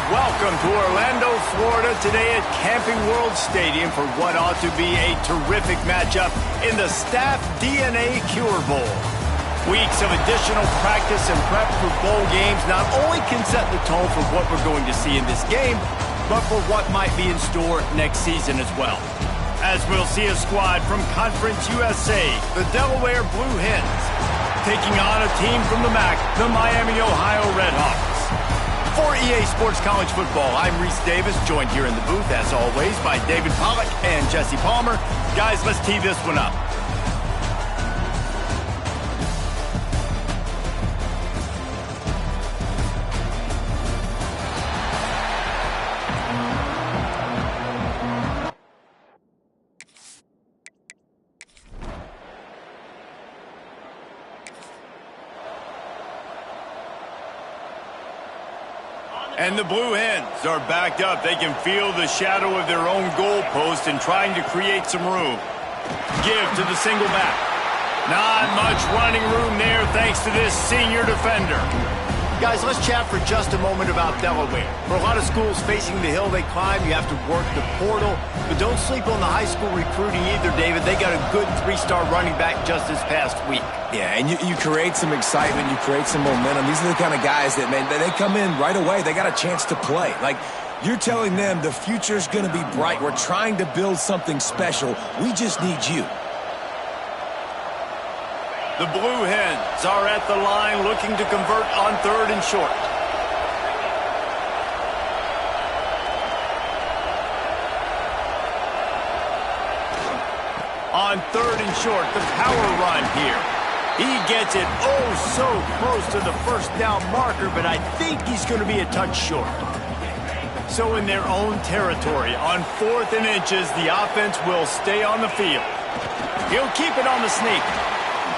Welcome to Orlando, Florida, today at Camping World Stadium for what ought to be a terrific matchup in the Staff DNA Cure Bowl. Weeks of additional practice and prep for bowl games not only can set the tone for what we're going to see in this game, but for what might be in store next season as well. As we'll see a squad from Conference USA, the Delaware Blue Hens, taking on a team from the MAC, the Miami, Ohio Redhawks. For EA Sports College Football, I'm Reese Davis, joined here in the booth, as always, by David Pollack and Jesse Palmer. Guys, let's tee this one up. And the Blue Hens are backed up. They can feel the shadow of their own goalpost and trying to create some room. Give to the single back. Not much running room there thanks to this senior defender. Guys, let's chat for just a moment about Delaware. For a lot of schools facing the hill they climb, you have to work the portal. But don't sleep on the high school recruiting either, David. They got a good three-star running back just this past week. Yeah, and you create some excitement, you create some momentum. These are the kind of guys that, man, they come in right away. They got a chance to play. Like, you're telling them the future's going to be bright. We're trying to build something special. We just need you. The Blue Hens are at the line looking to convert on 3rd and short. On 3rd and short, the power run here. He gets it oh so close to the first down marker, but I think he's going to be a touch short. So in their own territory, on 4th and inches, the offense will stay on the field. He'll keep it on the sneak.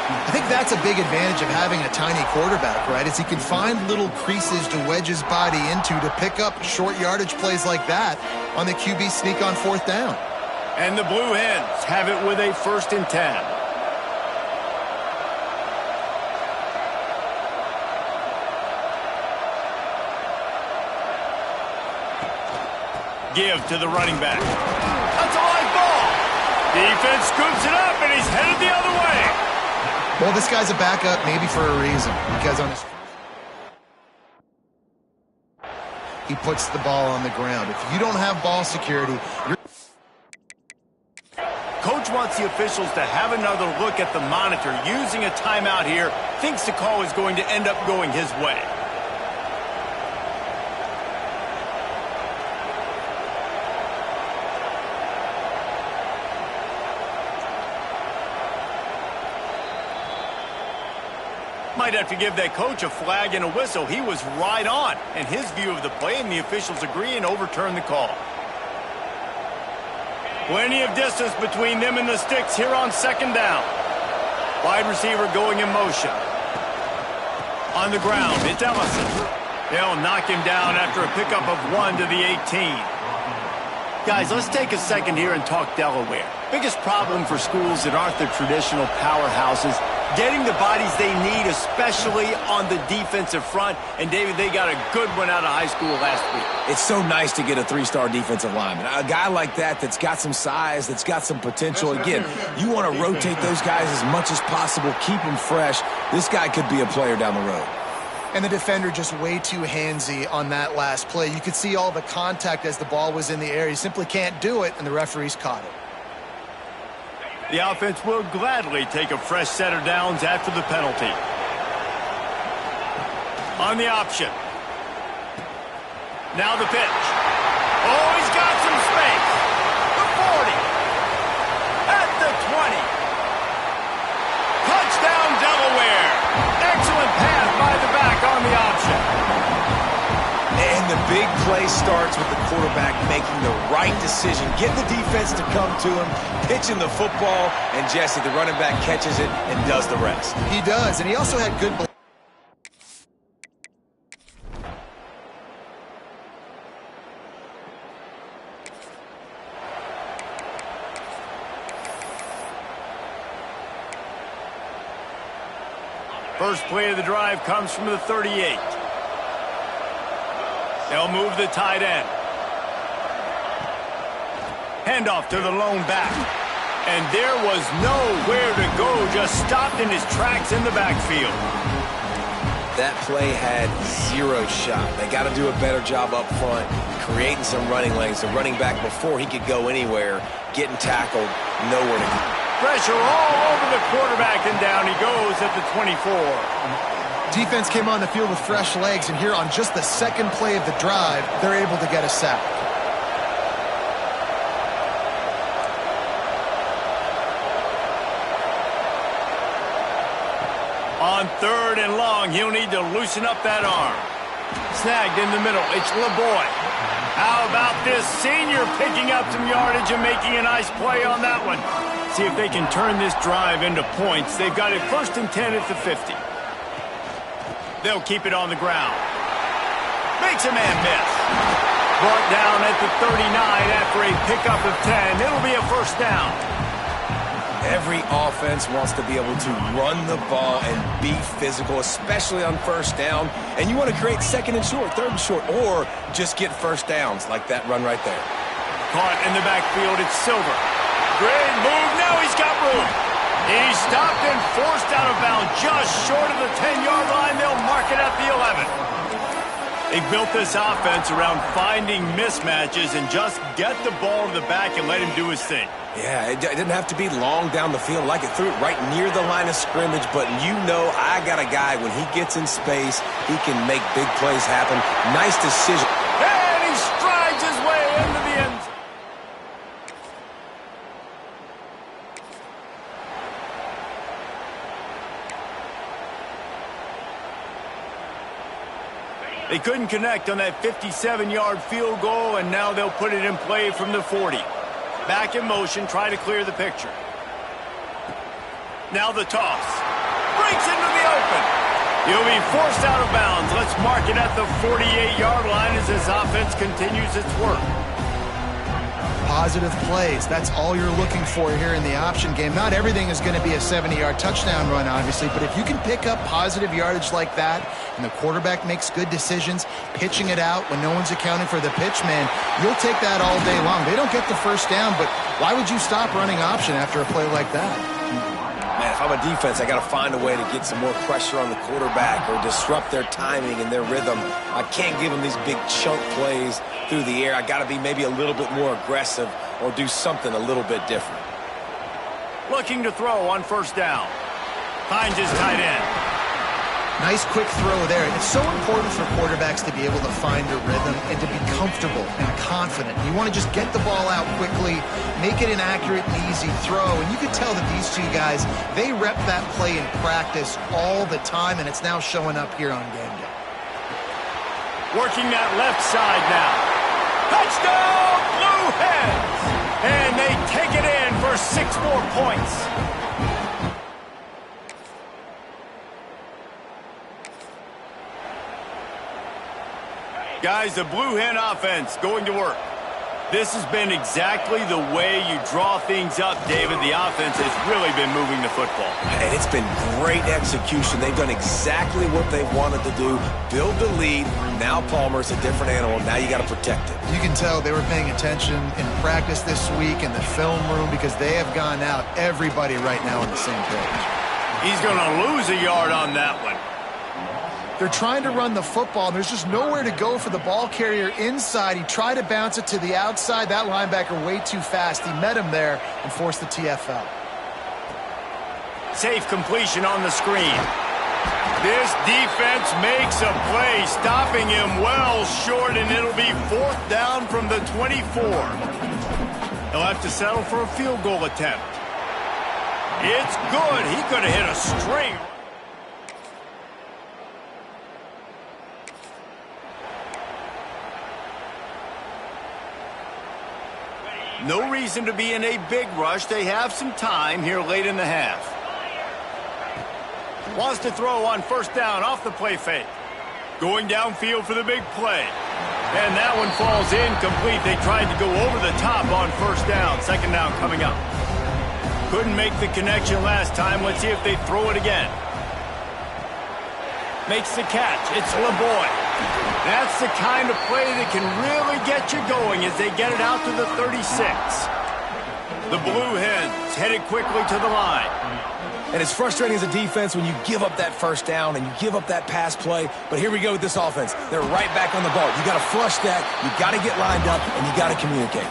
I think that's a big advantage of having a tiny quarterback, right? Is he can find little creases to wedge his body into to pick up short yardage plays like that on the QB sneak on 4th down. And the Blue Hens have it with a 1st and 10. Give to the running back. That's a live ball. Defense scoops it up, and he's headed the other way. Well, this guy's a backup maybe for a reason, because on his he puts the ball on the ground. If you don't have ball security, Coach wants the officials to have another look at the monitor. Using a timeout here, thinks the call is going to end up going his way. Might have to give that coach a flag and a whistle. He was right on in his view of the play, and the officials agree and overturn the call. Plenty of distance between them and the sticks here on 2nd down. Wide receiver going in motion. On the ground, it's Ellison. They'll knock him down after a pickup of 1 to the 18. Guys, let's take a second here and talk Delaware. Biggest problem for schools that aren't the traditional powerhouses, getting the bodies they need, especially on the defensive front. And, David, they got a good one out of high school last week. It's so nice to get a 3-star defensive lineman. A guy like that's got some size, that's got some potential. Again, you want to rotate those guys as much as possible, keep them fresh. This guy could be a player down the road. and the defender just way too handsy on that last play. You could see all the contact as the ball was in the air. He simply can't do it, and the referees caught it. The offense will gladly take a fresh set of downs after the penalty. On the option. Now the pitch. Oh, he's got some space. The 40. At the 20. Touchdown, Delaware. Excellent pass by the back on the option. And the big play starts with the quarterback making the right decision, getting the defense to come to him, pitching the football, and Jesse, the running back, catches it and does the rest. He does, and he also had good... First play of the drive comes from the 38. They'll move the tight end. Handoff to the lone back. And there was nowhere to go, just stopped in his tracks in the backfield. That play had zero shot. They got to do a better job up front, creating some running lanes. The running back, before he could go anywhere, getting tackled, nowhere to go. Pressure all over the quarterback, and down he goes at the 24. Defense came on the field with fresh legs, and here on just the second play of the drive, they're able to get a sack. On 3rd and long, he'll need to loosen up that arm. Snagged in the middle, it's LeBoy. How about this senior picking up some yardage and making a nice play on that one? See if they can turn this drive into points. They've got it 1st and 10 at the 50. They'll keep it on the ground. Makes a man miss. Brought down at the 39 after a pickup of 10. It'll be a 1st down. Every offense wants to be able to run the ball and be physical, especially on 1st down. And you want to create 2nd and short, 3rd and short, or just get 1st downs like that run right there. Caught in the backfield, it's Silver. Great move, now he's got room. He's stopped and forced out of bounds just short of the 10-yard line. They'll mark it at the 11. They built this offense around finding mismatches and just get the ball to the back and let him do his thing. Yeah, it didn't have to be long down the field. Like it threw it right near the line of scrimmage, but you know I got a guy, when he gets in space, he can make big plays happen. Nice decision. And he strides his way into the end zone. They couldn't connect on that 57-yard field goal, and now they'll put it in play from the 40. Back in motion, try to clear the picture. Now the toss. Breaks into the open. He'll be forced out of bounds. Let's mark it at the 48-yard line as this offense continues its work. Positive plays. That's all you're looking for here in the option game. Not everything is going to be a 70-yard touchdown run, obviously, but if you can pick up positive yardage like that and the quarterback makes good decisions, pitching it out when no one's accounting for the pitch, man, you'll take that all day long. They don't get the 1st down, but why would you stop running option after a play like that? Man, if I'm a defense, I got to find a way to get some more pressure on the quarterback or disrupt their timing and their rhythm. I can't give them these big chunk plays through the air. I got to be maybe a little bit more aggressive or do something a little bit different. Looking to throw on 1st down. Finds his tight end. Nice quick throw there. It's so important for quarterbacks to be able to find a rhythm and to be comfortable and confident. You want to just get the ball out quickly, make it an accurate and easy throw. And you can tell that these two guys, they rep that play in practice all the time, and it's now showing up here on game day. Working that left side now. Touchdown, Blue Hens! And they take it in for 6 more points. Guys, the Blue Hen offense going to work. This has been exactly the way you draw things up, David. The offense has really been moving the football. And it's been great execution. They've done exactly what they wanted to do. Build the lead. Now Palmer's a different animal. Now you got to protect it. You can tell they were paying attention in practice this week in the film room because they have gone out, everybody right now on the same page. He's going to lose a yard on that one. They're trying to run the football. There's just nowhere to go for the ball carrier inside. He tried to bounce it to the outside. That linebacker way too fast. He met him there and forced the TFL. Safe completion on the screen. This defense makes a play, stopping him well short, and it'll be 4th down from the 24. He'll have to settle for a field goal attempt. It's good. He could have hit a string. No reason to be in a big rush. They have some time here late in the half. Wants to throw on 1st down off the play fake. Going downfield for the big play. And that one falls incomplete. They tried to go over the top on 1st down. 2nd down coming up. Couldn't make the connection last time. Let's see if they throw it again. Makes the catch. It's LeBoy. That's the kind of play that can really get you going as they get it out to the 36. The Blue Hens headed quickly to the line. And it's frustrating as a defense when you give up that first down and you give up that pass play. But here we go with this offense. They're right back on the ball. You got to flush that. You got to get lined up, and you got to communicate.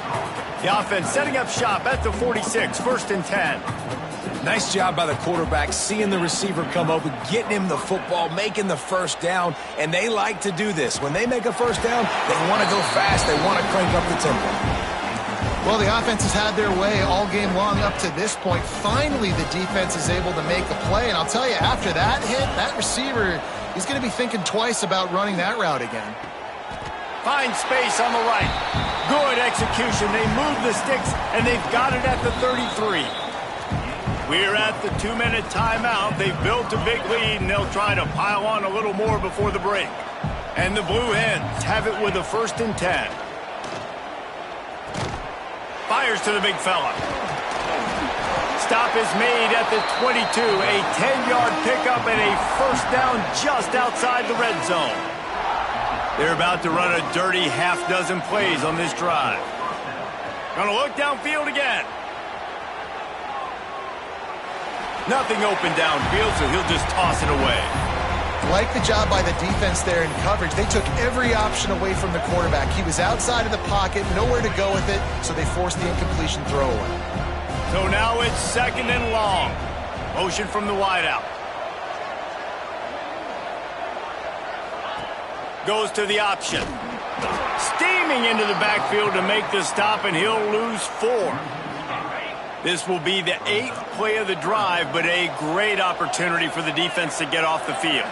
The offense setting up shop at the 46, 1st and 10. Nice job by the quarterback, seeing the receiver come open, getting him the football, making the first down, and they like to do this. When they make a first down, they want to go fast. They want to crank up the tempo. Well, the offense has had their way all game long up to this point. Finally, the defense is able to make a play, and I'll tell you, after that hit, that receiver, he's going to be thinking twice about running that route again. Find space on the right. Good execution. They move the sticks, and they've got it at the 33. We're at the 2-minute timeout. They've built a big lead, and they'll try to pile on a little more before the break. And the Blue Hens have it with a 1st and 10. Fires to the big fella. Stop is made at the 22. A 10-yard pickup and a first down just outside the red zone. They're about to run a dirty half-dozen plays on this drive. Gonna look downfield again. Nothing open downfield, so he'll just toss it away. Like the job by the defense there in coverage. They took every option away from the quarterback. He was outside of the pocket, nowhere to go with it, so they forced the incompletion throwaway. So now it's 2nd and long. Motion from the wideout. Goes to the option. Steaming into the backfield to make the stop, and he'll lose 4. This will be the 8th play of the drive, but a great opportunity for the defense to get off the field.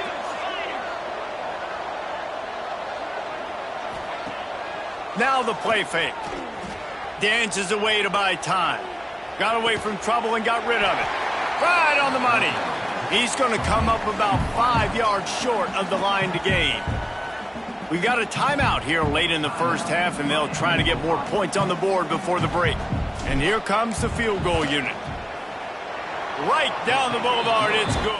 Now the play fake. Dances away to buy time. Got away from trouble and got rid of it. Right on the money. He's going to come up about 5 yards short of the line to gain. We've got a timeout here late in the first half, and they'll try to get more points on the board before the break. And here comes the field goal unit. Right down the boulevard, it's good.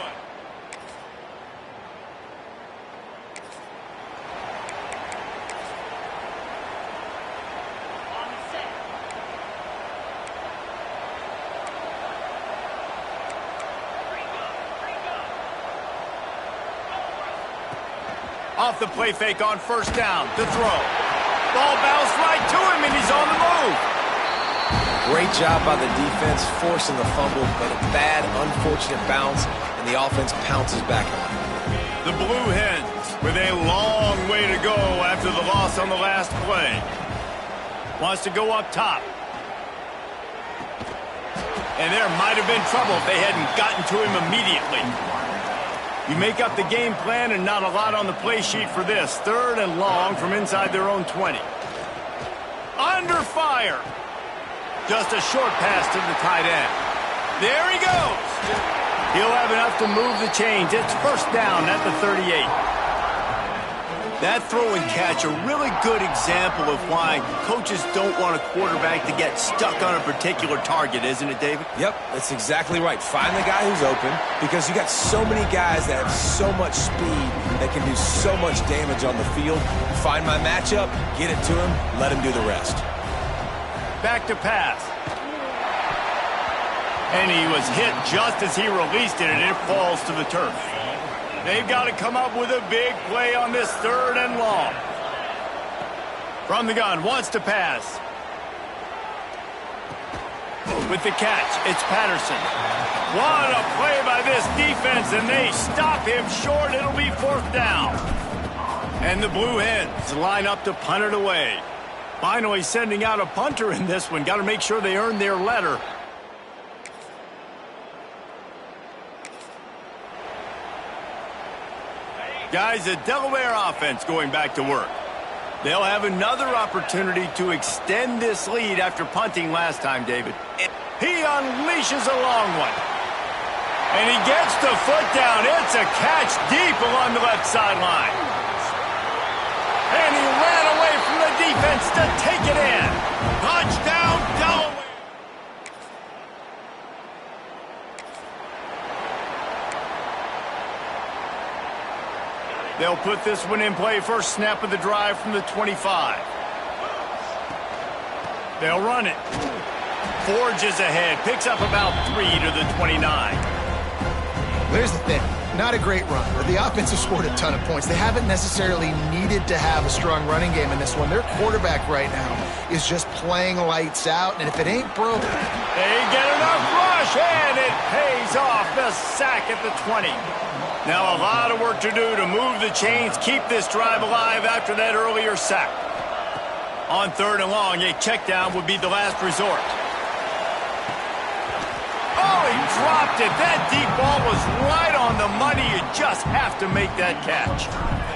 Off the play fake on first down, the throw. Ball bounced right to him, and he's on the move. Great job by the defense, forcing the fumble, but a bad, unfortunate bounce, and the offense pounces back on it. The Blue Hens with a long way to go after the loss on the last play. Wants to go up top. And there might have been trouble if they hadn't gotten to him immediately. You make up the game plan and not a lot on the play sheet for this. 3rd and long from inside their own 20. Under fire. Just a short pass to the tight end. There he goes. He'll have enough to move the chains. It's first down at the 38. That throw and catch, a really good example of why coaches don't want a quarterback to get stuck on a particular target, isn't it, David? Yep, that's exactly right. Find the guy who's open, because you got so many guys that have so much speed that can do so much damage on the field. Find my matchup, get it to him, let him do the rest. Back to pass. And he was hit just as he released it, and it falls to the turf. They've got to come up with a big play on this 3rd and long. From the gun, wants to pass. With the catch, it's Patterson. What a play by this defense, and they stop him short. It'll be 4th down. And the Blue Hens line up to punt it away. Finally sending out a punter in this one. Got to make sure they earn their letter. Guys, the Delaware offense going back to work. They'll have another opportunity to extend this lead after punting last time, David. He unleashes a long one. And he gets the foot down. It's a catch deep along the left sideline. And he ran away from the defense to take it in. Touchdown, Delaware. They'll put this one in play first snap of the drive from the 25. They'll run it. Forges ahead, picks up about 3 to the 29. Here's the thing. Not a great run, but the offense has scored a ton of points. They haven't necessarily needed to have a strong running game in this one. Their quarterback right now is just playing lights out, and if it ain't broke... They get enough rush, and it pays off. The sack at the 20. Now a lot of work to do to move the chains, keep this drive alive after that earlier sack. On 3rd and long, a check down would be the last resort. Oh, he dropped it. That deep ball was right on the money. You just have to make that catch.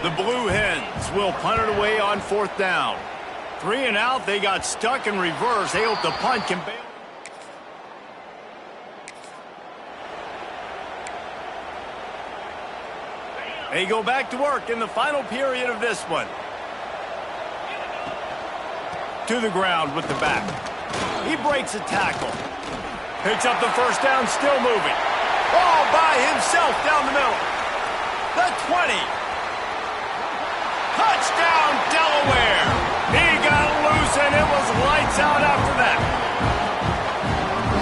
The Blue Hens will punt it away on 4th down. 3 and out. They got stuck in reverse. They hope the punt can bail. They go back to work in the final period of this one. To the ground with the back. He breaks a tackle. Picks up the first down, still moving. All by himself down the middle. The 20. Touchdown, Delaware. He got loose, and it was lights out after that.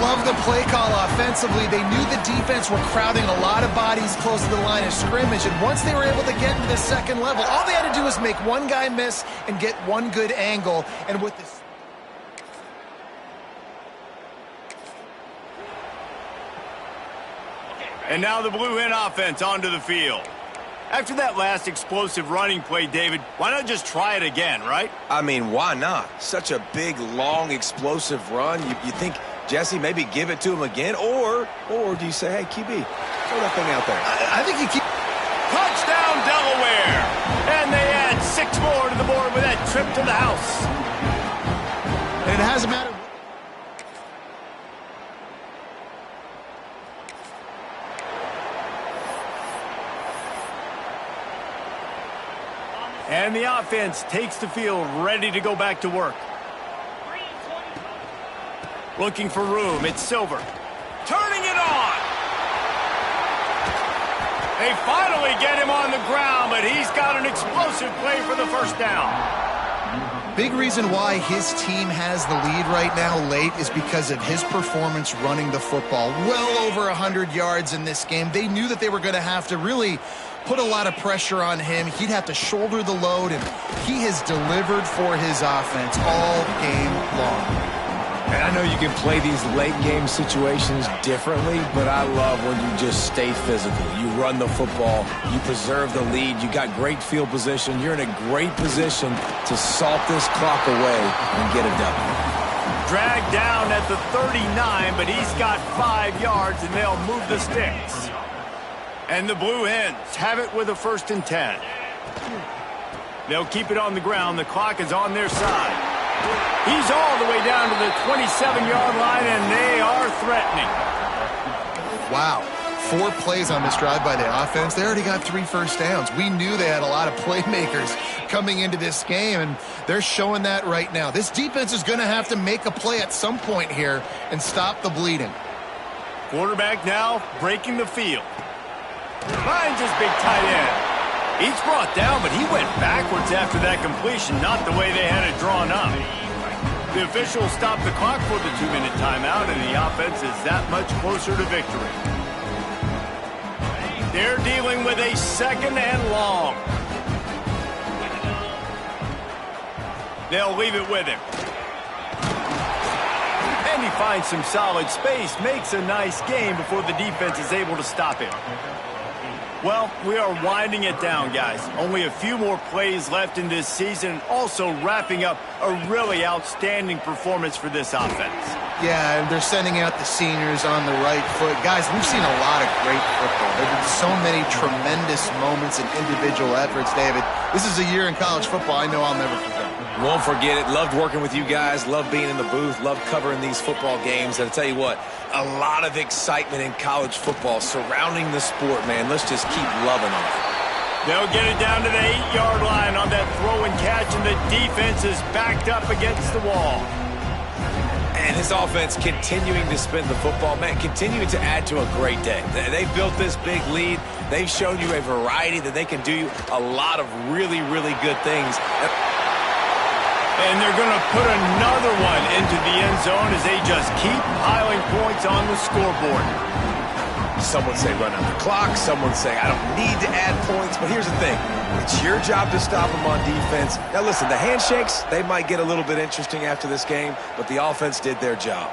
Love the play call offensively. They knew the defense were crowding a lot of bodies close to the line of scrimmage, and once they were able to get into the second level, all they had to do was make one guy miss and get one good angle, and with this... And now the Blue Hen offense onto the field. After that last explosive running play, David, why not just try it again, right? I mean, why not? Such a big, long, explosive run. You think, Jesse, maybe give it to him again? Or do you say, hey, QB, throw that thing out there? I think you keep... Touchdown, Delaware! And they add 6 more to the board with that trip to the house. And it hasn't mattered... And the offense takes the field, ready to go back to work. Looking for room, it's Silver. Turning it on! They finally get him on the ground, but he's got an explosive play for the first down. Big reason why his team has the lead right now late is because of his performance running the football. Well over 100 yards in this game. They knew that they were going to have to really put a lot of pressure on him. He'd have to shoulder the load, and he has delivered for his offense all game long. And I know you can play these late game situations differently, but I love when you just stay physical. You run the football, you preserve the lead, you got great field position, you're in a great position to salt this clock away and get a W. Dragged down at the 39, but he's got 5 yards, and they'll move the sticks. And the Blue Hens have it with a 1st and 10. They'll keep it on the ground. The clock is on their side. He's all the way down to the 27-yard line, and they are threatening. Wow. 4 plays on this drive by the offense. They already got 3 first downs. We knew they had a lot of playmakers coming into this game, and they're showing that right now. This defense is going to have to make a play at some point here and stop the bleeding. Quarterback now breaking the field. Finds his big tight end. He's brought down, but he went backwards after that completion, not the way they had it drawn up. The officials stopped the clock for the 2-minute timeout, and the offense is that much closer to victory. They're dealing with a 2nd and long. They'll leave it with him. And he finds some solid space, makes a nice game before the defense is able to stop him. Well, we are winding it down, guys. Only a few more plays left in this season, also wrapping up a really outstanding performance for this offense. Yeah, and they're sending out the seniors on the right foot. Guys, we've seen a lot of great football. There have been so many tremendous moments and individual efforts, David. This is a year in college football I know I'll never forget. Won't forget it. Loved working with you guys. Loved being in the booth. Loved covering these football games. And I'll tell you what, a lot of excitement in college football surrounding the sport, man. Let's just keep loving it. They'll get it down to the 8-yard line on that throw and catch, and the defense is backed up against the wall. And his offense continuing to spin the football, man, continuing to add to a great day. They've built this big lead. They've shown you a variety that they can do a lot of really, really good things. And they're going to put another one into the end zone as they just keep piling points on the scoreboard. Some would say run out the clock. Some would say I don't need to add points. But here's the thing. It's your job to stop them on defense. Now, listen, the handshakes, they might get a little bit interesting after this game, but the offense did their job.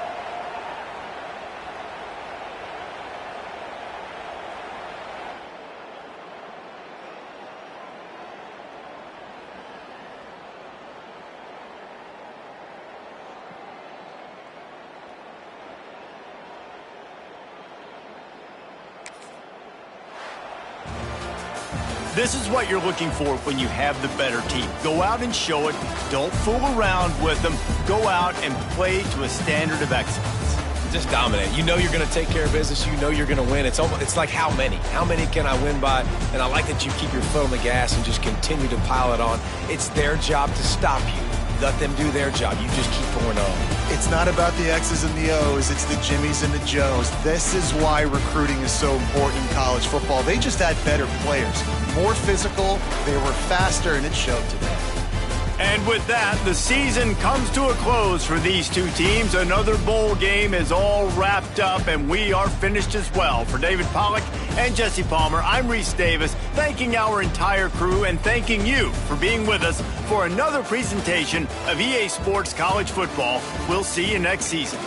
This is what you're looking for when you have the better team. Go out and show it. Don't fool around with them. Go out and play to a standard of excellence. Just dominate. You know you're going to take care of business. You know you're going to win. It's like how many? How many can I win by? And I like that you keep your foot on the gas and just continue to pile it on. It's their job to stop you. Let them do their job. You just keep pouring on. It's not about the X's and the O's. It's the Jimmies and the Joes. This is why recruiting is so important in college football. They just had better players, more physical, they were faster, and it showed today. And with that, the season comes to a close for these two teams. Another bowl game is all wrapped up, and we are finished as well. For David Pollack and Jesse Palmer, I'm Reese Davis, thanking our entire crew and thanking you for being with us for another presentation of EA Sports College Football. We'll see you next season.